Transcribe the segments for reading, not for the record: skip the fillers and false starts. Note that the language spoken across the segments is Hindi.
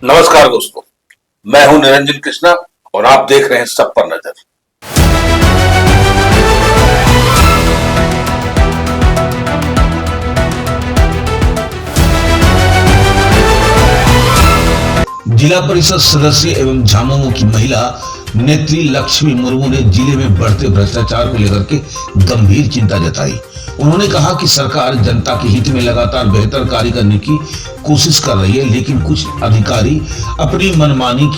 नमस्कार दोस्तों, मैं हूं निरंजन कृष्णा और आप देख रहे हैं सब पर नजर। जिला परिषद सदस्य एवं झामुमो की महिला नेत्री लक्ष्मी मुर्मू ने जिले में बढ़ते भ्रष्टाचार को लेकर के गंभीर चिंता जताई। उन्होंने कहा कि सरकार जनता के हित में लगातार बेहतर कार्य करने की कोशिश कर रही है, लेकिन कुछ अधिकारी अपनी मनमानी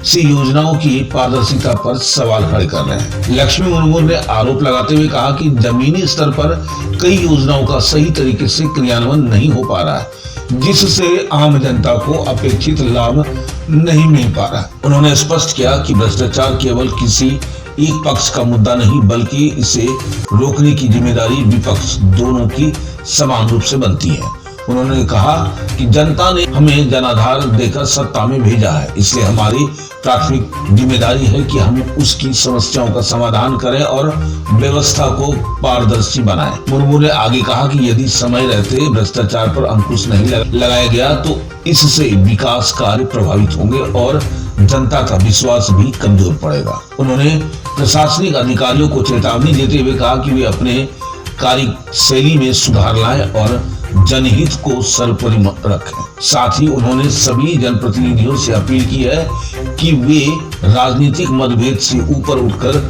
से योजनाओं की पारदर्शिता पर सवाल खड़े कर रहे हैं। लक्ष्मी मुर्मू ने आरोप लगाते हुए कहा कि जमीनी स्तर पर कई योजनाओं का सही तरीके से क्रियान्वयन नहीं हो पा रहा है, जिससे आम जनता को अपेक्षित लाभ नहीं मिल पा रहा। उन्होंने स्पष्ट किया कि भ्रष्टाचार केवल किसी एक पक्ष का मुद्दा नहीं, बल्कि इसे रोकने की जिम्मेदारी विपक्ष दोनों की समान रूप से बनती है। उन्होंने कहा कि जनता ने हमें जनाधार देकर सत्ता में भेजा है, इसलिए हमारी प्राथमिक जिम्मेदारी है कि हम उसकी समस्याओं का समाधान करें और व्यवस्था को पारदर्शी बनाएं। मुर्मू ने आगे कहा कि यदि समय रहते भ्रष्टाचार पर अंकुश नहीं लगाया गया तो इससे विकास कार्य प्रभावित होंगे और जनता का विश्वास भी कमजोर पड़ेगा। उन्होंने प्रशासनिक अधिकारियों को चेतावनी देते हुए कहा कि वे अपने कार्यशैली में सुधार लाएं और जनहित को सर्वोपरि रखें। साथ ही उन्होंने सभी जनप्रतिनिधियों से अपील की है कि वे राजनीतिक मतभेद से ऊपर उठकर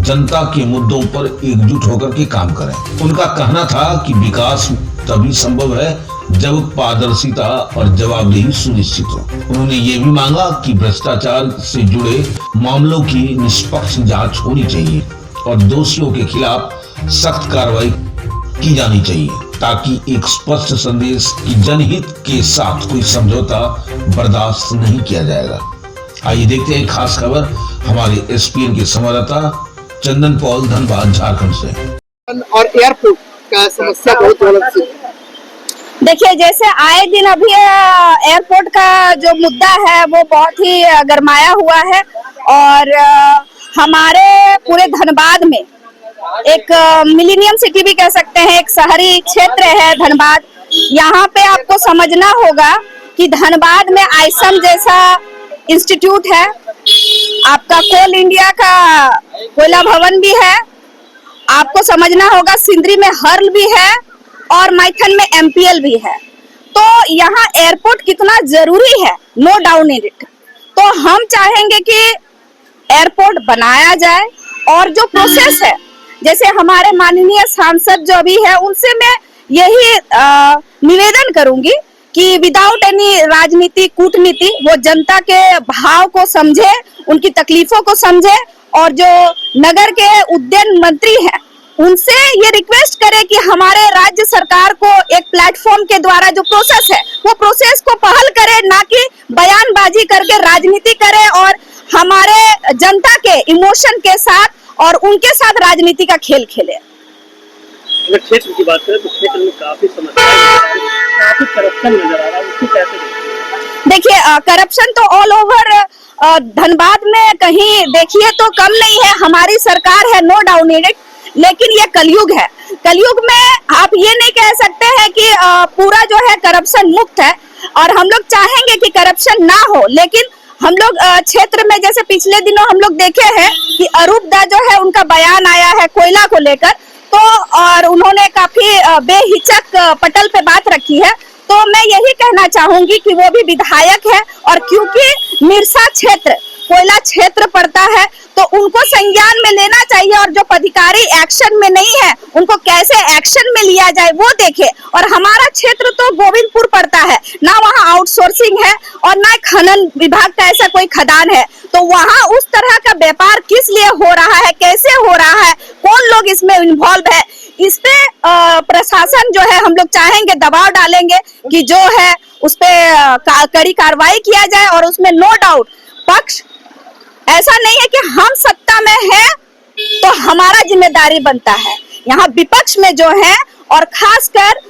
जनता के मुद्दों पर एकजुट होकर के काम करें। उनका कहना था कि विकास तभी संभव है जब पारदर्शिता और जवाबदेही सुनिश्चित हो। उन्होंने ये भी मांगा कि भ्रष्टाचार से जुड़े मामलों की निष्पक्ष जांच होनी चाहिए और दोषियों के खिलाफ सख्त कार्रवाई की जानी चाहिए, ताकि एक स्पष्ट संदेश कि जनहित के साथ कोई समझौता बर्दाश्त नहीं किया जाएगा। आइए देखते हैं खास खबर हमारे एसपीएन के संवाददाता चंदन पॉल, धनबाद, झारखंड से। और एयरपोर्ट का समस्या बहुत गलत सी। देखिए, जैसे आए दिन अभी एयरपोर्ट का जो मुद्दा है वो बहुत ही गरमाया हुआ है और हमारे पूरे धनबाद में एक मिलेनियम सिटी भी कह सकते हैं, एक शहरी क्षेत्र है धनबाद। यहाँ पे आपको समझना होगा कि धनबाद में आईसम जैसा इंस्टीट्यूट है, आपका कोल इंडिया का कोयला भवन भी है, आपको समझना होगा सिंदरी में हर्ल भी है और मैथन में एमपीएल भी है। तो यहाँ एयरपोर्ट कितना जरूरी है, नो डाउट इन इट। तो हम चाहेंगे कि एयरपोर्ट बनाया जाए और जो प्रोसेस है, जैसे हमारे माननीय सांसद जो अभी है उनसे मैं यही निवेदन करूंगी कि विदाउट एनी राजनीति कूटनीति वो जनता के भाव को समझे, उनकी तकलीफों को समझे और जो नगर के उद्यान मंत्री हैं उनसे ये रिक्वेस्ट करे कि हमारे राज्य सरकार को एक प्लेटफॉर्म के द्वारा जो प्रोसेस है वो प्रोसेस को पहल करे, ना कि बयानबाजी करके राजनीति करे और हमारे जनता के इमोशन के साथ और उनके साथ राजनीति का खेल खेले। अगर क्षेत्र की बात करें तो क्षेत्र में काफी समस्या है, काफी करप्शन नजर आ रहा है, उसको कैसे देखिए, करप्शन तो ऑल ओवर धनबाद में कहीं देखिए तो कम नहीं है। हमारी सरकार है, नो डाउट इन इट, लेकिन ये कलयुग है। कलयुग में आप ये नहीं कह सकते हैं कि पूरा जो है करप्शन मुक्त है और हम लोग चाहेंगे कि करप्शन ना हो, लेकिन हम लोग क्षेत्र में जैसे पिछले दिनों हम लोग देखे हैं कि अरूप दा जो है उनका बयान आया है कोयला को लेकर, तो और उन्होंने काफी बेहिचक पटल पे बात रखी है। तो मैं यही कहना चाहूंगी कि वो भी विधायक है और क्योंकि मिर्सा क्षेत्र कोयला क्षेत्र पड़ता है तो उनको संज्ञान में लेना चाहिए और जो अधिकारी एक्शन में नहीं है उनको कैसे एक्शन में लिया जाए वो देखे। और हमारा क्षेत्र तो गोविंदपुर पड़ता है, ना वहाँ आउटसोर्सिंग है और ना खनन विभाग का ऐसा कोई खदान है, तो वहाँ उस तरह का व्यापार किस लिए हो रहा है, कैसे हो रहा है, कौन लोग इसमें इन्वॉल्व है, इस पे प्रशासन जो है हम लोग चाहेंगे दबाव डालेंगे कि जो है उस पे कड़ी कार्रवाई किया जाए। और उसमें नो डाउट पक्ष ऐसा नहीं है कि हम सत्ता में है तो हमारा जिम्मेदारी बनता है, यहाँ विपक्ष में जो है और खासकर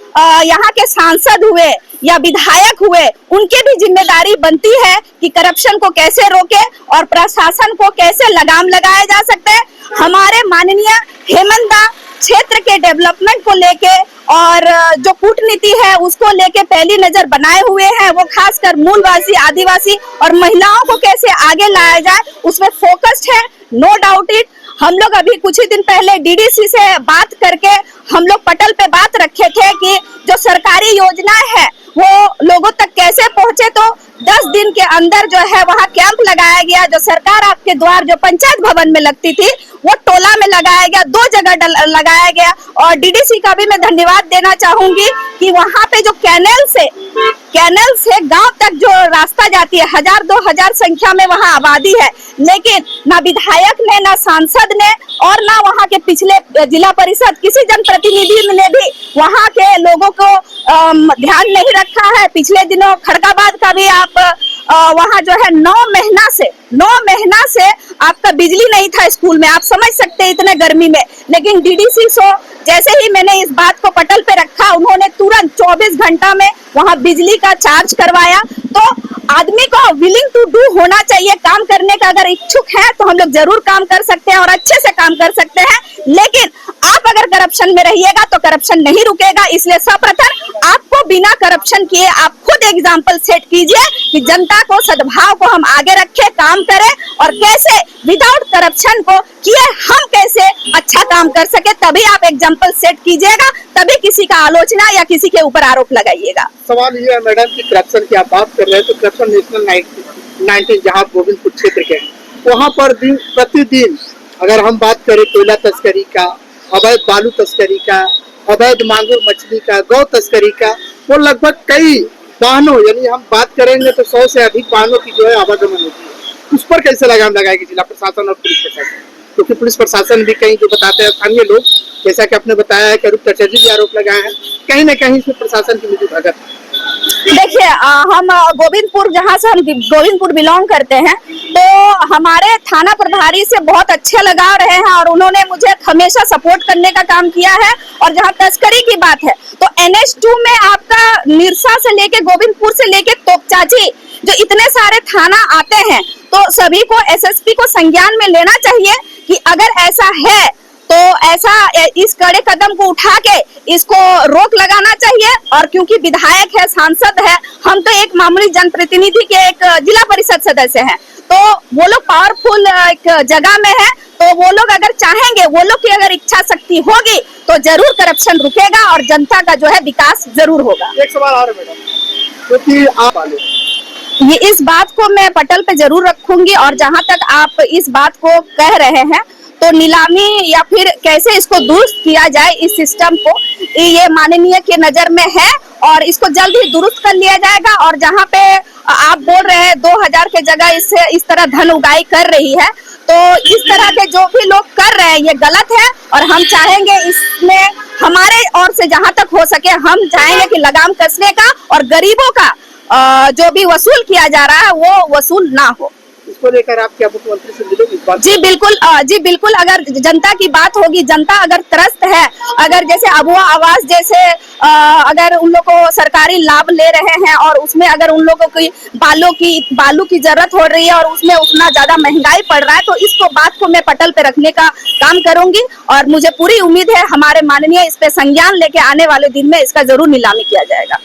यहाँ के सांसद हुए या विधायक हुए उनके भी जिम्मेदारी बनती है कि करप्शन को कैसे रोके और प्रशासन को कैसे लगाम लगाया जा सकता है। हमारे माननीय हेमंत दा क्षेत्र के डेवलपमेंट को लेके और जो कूटनीति है उसको लेके पहली नजर बनाए हुए हैं। वो खासकर मूलवासी, आदिवासी और महिलाओं को कैसे आगे लाया जाए उसमें फोकस्ड है। No doubt it. हम लोग अभी कुछ ही दिन पहले डीडीसी से बात करके हम लोग पटल पे बात रखे थे कि जो सरकारी योजना है वो लोगों तक कैसे पहुंचे। तो 10 दिन के अंदर जो है वहाँ कैंप लगाया गया। जो सरकार आपके द्वार जो पंचायत भवन में लगती थी वो टोला में लगाया गया, 2 जगह लगाया गया। और डीडीसी का भी मैं धन्यवाद देना चाहूंगी कि वहाँ पे जो कैनल से गांव तक जो रास्ता जाती है, 1000-2000 संख्या में वहाँ आबादी है, लेकिन ना विधायक ने, ना सांसद ने और ना वहाँ के पिछले जिला परिषद किसी जनप्रतिनिधि ने भी वहाँ के लोगों को ध्यान नहीं रखा है। पिछले दिनों खड़काबाद का भी आप वहाँ जो है 9 महीना से आपका बिजली नहीं था स्कूल में। आप समझ सकते हैं इतने गर्मी में। लेकिन डीडीसी सो जैसे ही मैंने इस बात को पटल पे रखा, उन्होंने तुरंत 24 घंटा में वहाँ बिजली का चार्ज करवाया। तो आदमी को विलिंग टू डू होना चाहिए। काम करने का अगर इच्छुक है तो हम लोग जरूर काम कर सकते हैं और अच्छे से काम कर सकते हैं। लेकिन आप अगर करप्शन में रहिएगा तो करप्शन नहीं रुकेगा। इसलिए सर्वप्रथम आपको बिना करप्शन किए आप खुद एग्जाम्पल सेट कीजिए कि जनता को, सद्भाव को हम आगे रखें, काम करें और कैसे विदाउट करप्शन को किए हम कैसे अच्छा काम कर सके। तभी आप एग्जाम्पल सेट कीजिएगा, तभी किसी का आलोचना या किसी के ऊपर आरोप लगाइएगा। सवाल ये है मैडम कि करप्शन की आप बात कर रहे हैं तो करप्शन नेशनल 19 जहाँ गोविंदपुर क्षेत्र के वहाँ पर प्रतिदिन अगर हम बात करें कोयला तस्करी का, अवैध बालू तस्करी का, अवैध मांगुर मछली का, गौ तस्करी का, वो लगभग कई वाहनों, यानी हम बात करेंगे तो 100 से अधिक वाहनों की जो है आवागमन होती है। उस पर कैसे लगाम लगाएगी जिला प्रशासन और पुलिस प्रशासन? क्योंकि पुलिस प्रशासन भी कहीं जो बताते हैं स्थानीय लोग, जैसा कि आपने बताया है कि अरूप चटर्जी भी आरोप लगाए हैं, कहीं न कहीं इसमें प्रशासन की मिली भगत। देखिए, हम गोविंदपुर, जहाँ से हम गोविंदपुर बिलोंग करते हैं, तो हमारे थाना प्रभारी से बहुत अच्छे लगाव रहे हैं और उन्होंने मुझे हमेशा सपोर्ट करने का काम किया है। और जहाँ तस्करी की बात है तो NH2 में आपका निरसा से लेके गोविंदपुर से लेके तोपचाची जो इतने सारे थाना आते हैं, तो सभी को SSP को संज्ञान में लेना चाहिए कि अगर ऐसा है तो ऐसा इस कड़े कदम को उठा के इसको रोक लगाना चाहिए। और क्योंकि विधायक है, सांसद है, हम तो एक मामूली जनप्रतिनिधि के एक जिला परिषद सदस्य हैं, तो वो लोग पावरफुल एक जगह में है। तो वो लोग अगर चाहेंगे, वो लोग की अगर इच्छा शक्ति होगी तो जरूर करप्शन रुकेगा और जनता का जो है विकास जरूर होगा। एक सवाल और मैडम, क्योंकि आप ये इस बात को मैं पटल पे जरूर रखूंगी। और जहां तक आप इस बात को कह रहे हैं तो नीलामी या फिर कैसे इसको दुरुस्त किया जाए इस सिस्टम को, ये माननीय के नजर में है और इसको जल्द ही दुरुस्त कर लिया जाएगा। और जहाँ पे आप बोल रहे हैं 2000 के जगह इससे इस तरह धन उगाई कर रही है, तो इस तरह के जो भी लोग कर रहे हैं ये गलत है। और हम चाहेंगे इसमें हमारे ओर से जहाँ तक हो सके हम चाहेंगे कि लगाम कसने का और गरीबों का जो भी वसूल किया जा रहा है वो वसूल ना हो। इसको लेकर आप क्या मुख्यमंत्री से मिलोगे इस बात? जी बिल्कुल। अगर जनता की बात होगी, जनता अगर त्रस्त है, अगर जैसे अबुआ आवास जैसे अगर उन लोगों को सरकारी लाभ ले रहे हैं और उसमें अगर उन लोगों की बालू की जरूरत हो रही है और उसमें उतना ज्यादा महंगाई पड़ रहा है, तो इसको बात को मैं पटल पे रखने का काम करूंगी। और मुझे पूरी उम्मीद है हमारे माननीय इस पे संज्ञान लेके आने वाले दिन में इसका जरूर नीलामी किया जाएगा।